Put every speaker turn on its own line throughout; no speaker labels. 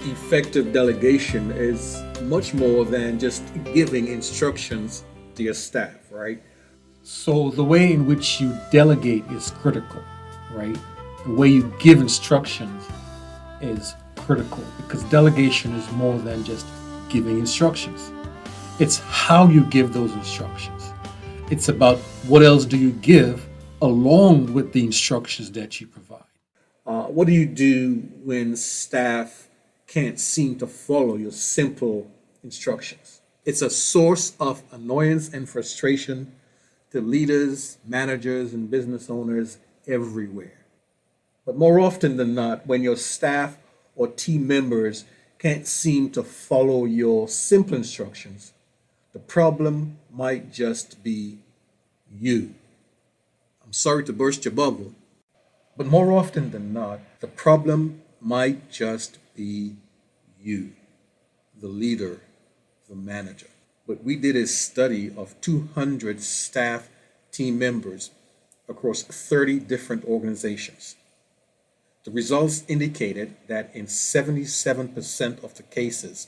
Effective delegation is much more than just giving instructions to your staff, right?
So the way in which you delegate is critical, right? The way you give instructions is critical because delegation is more than just giving instructions. It's how you give those instructions. It's about what else do you give along with the instructions that you provide.
What do you do when staff can't seem to follow your simple instructions? It's a source of annoyance and frustration to leaders, managers, and business owners everywhere. But more often than not, when your staff or team members can't seem to follow your simple instructions, the problem might just be you. I'm sorry to burst your bubble, but more often than not, the problem might just be you, the leader, the manager. What we did is study of 200 staff team members across 30 different organizations. The results indicated that in 77% of the cases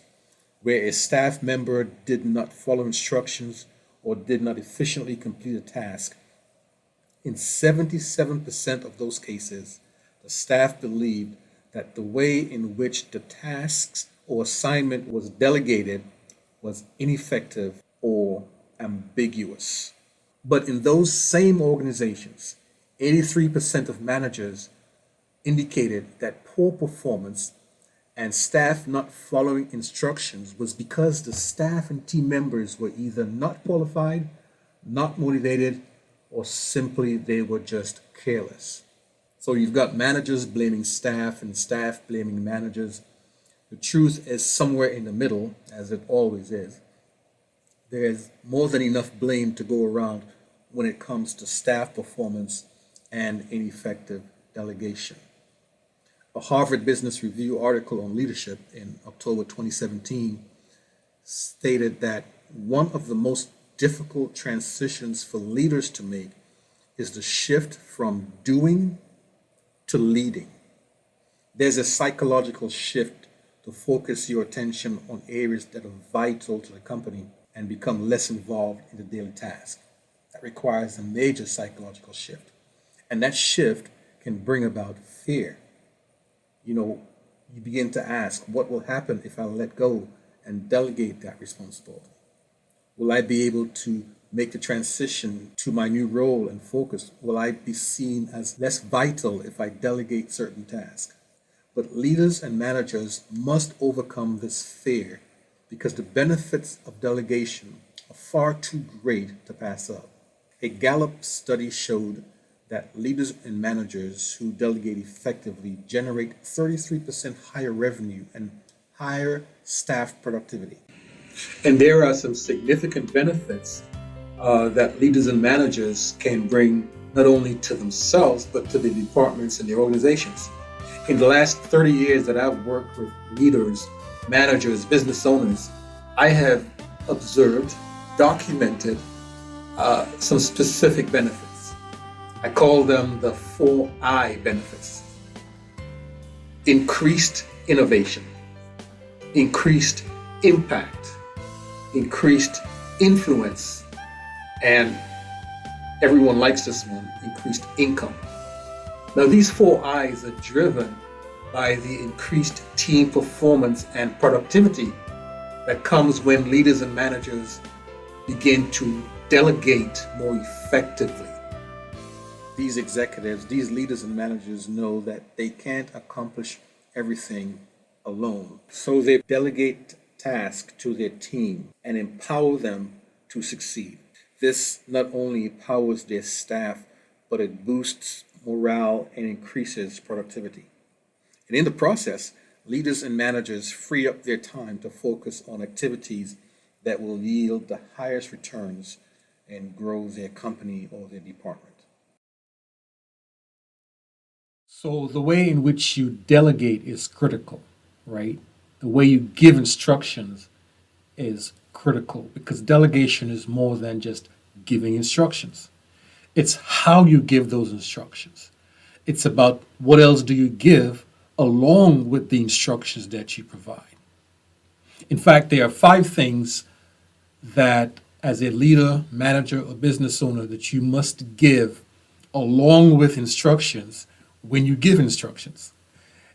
where a staff member did not follow instructions or did not efficiently complete a task, in 77% of those cases, the staff believed that the way in which the tasks or assignment was delegated was ineffective or ambiguous. But in those same organizations, 83% of managers indicated that poor performance and staff not following instructions was because the staff and team members were either not qualified, not motivated, or simply they were just careless. So you've got managers blaming staff and staff blaming managers. The truth is somewhere in the middle, as it always is. There's more than enough blame to go around when it comes to staff performance and ineffective delegation. A Harvard Business Review article on leadership in October 2017 stated that one of the most difficult transitions for leaders to make is the shift from doing to leading. There's a psychological shift to focus your attention on areas that are vital to the company and become less involved in the daily task. That requires a major psychological shift. And that shift can bring about fear. You begin to ask, what will happen if I let go and delegate that responsibility? Will I be able to make the transition to my new role and focus? Will I be seen as less vital if I delegate certain tasks? But leaders and managers must overcome this fear because the benefits of delegation are far too great to pass up. A Gallup study showed that leaders and managers who delegate effectively generate 33% higher revenue and higher staff productivity. And there are some significant benefits that leaders and managers can bring not only to themselves, but to the departments and the organizations. In the last 30 years that I've worked with leaders, managers, business owners, I have observed, documented some specific benefits. I call them the 4I benefits. Increased innovation, increased impact, increased influence, and everyone likes this one, increased income. Now, these 4 I's are driven by the increased team performance and productivity that comes when leaders and managers begin to delegate more effectively. These executives, these leaders and managers know that they can't accomplish everything alone. So they delegate tasks to their team and empower them to succeed. This not only empowers their staff, but it boosts morale and increases productivity. And in the process, leaders and managers free up their time to focus on activities that will yield the highest returns and grow their company or their department.
So the way in which you delegate is critical, right? The way you give instructions is critical because delegation is more than just giving instructions. It's how you give those instructions. It's about what else do you give along with the instructions that you provide. In fact, there are 5 things that as a leader, manager, or business owner that you must give along with instructions when you give instructions.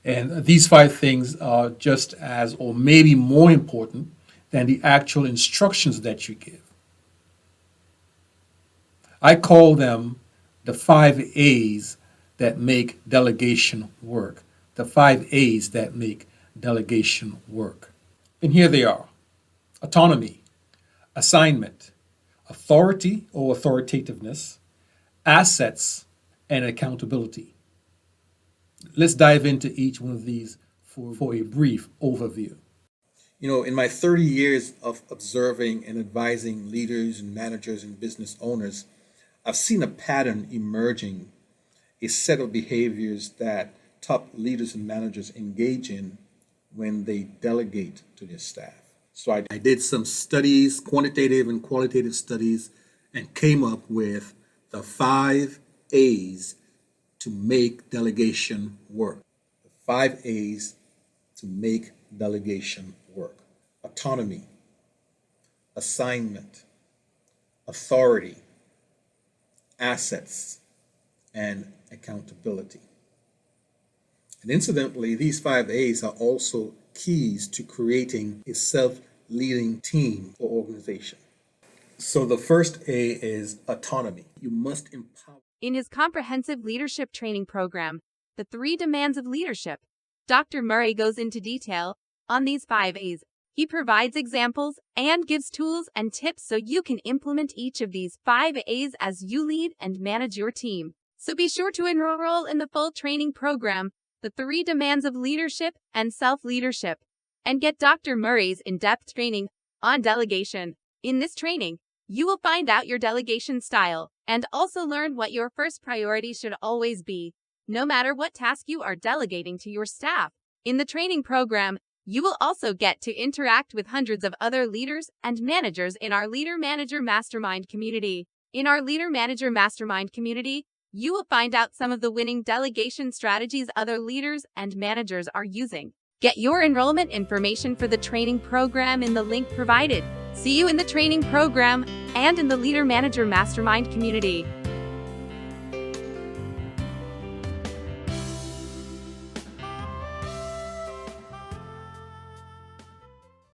And these 5 things are just as, or maybe more important than the actual instructions that you give. I call them the 5 A's that make delegation work. The 5 A's that make delegation work. And here they are: autonomy, assignment, authority or authoritativeness, assets, and accountability. Let's dive into each one of these for a brief overview.
In my 30 years of observing and advising leaders and managers and business owners, I've seen a pattern emerging, a set of behaviors that top leaders and managers engage in when they delegate to their staff. So I did some studies, quantitative and qualitative studies, and came up with the 5 A's to make delegation work. The 5 A's to make delegation work: autonomy, assignment, authority, assets, and accountability. And incidentally, these 5 A's are also keys to creating a self-leading team or organization. So the first A is autonomy. You must empower.
In his comprehensive leadership training program, The 3 Demands of Leadership, Dr. Murray goes into detail on these 5 A's. He provides examples and gives tools and tips so you can implement each of these 5 A's as you lead and manage your team. So be sure to enroll in the full training program, The 3 Demands of Leadership and Self-Leadership, and get Dr. Murray's in-depth training on delegation. In this training, you will find out your delegation style and also learn what your first priority should always be, no matter what task you are delegating to your staff. In the training program, you will also get to interact with hundreds of other leaders and managers in our Leader Manager Mastermind community. In our Leader Manager Mastermind community, you will find out some of the winning delegation strategies other leaders and managers are using. Get your enrollment information for the training program in the link provided. See you in the training program and in the Leader Manager Mastermind community.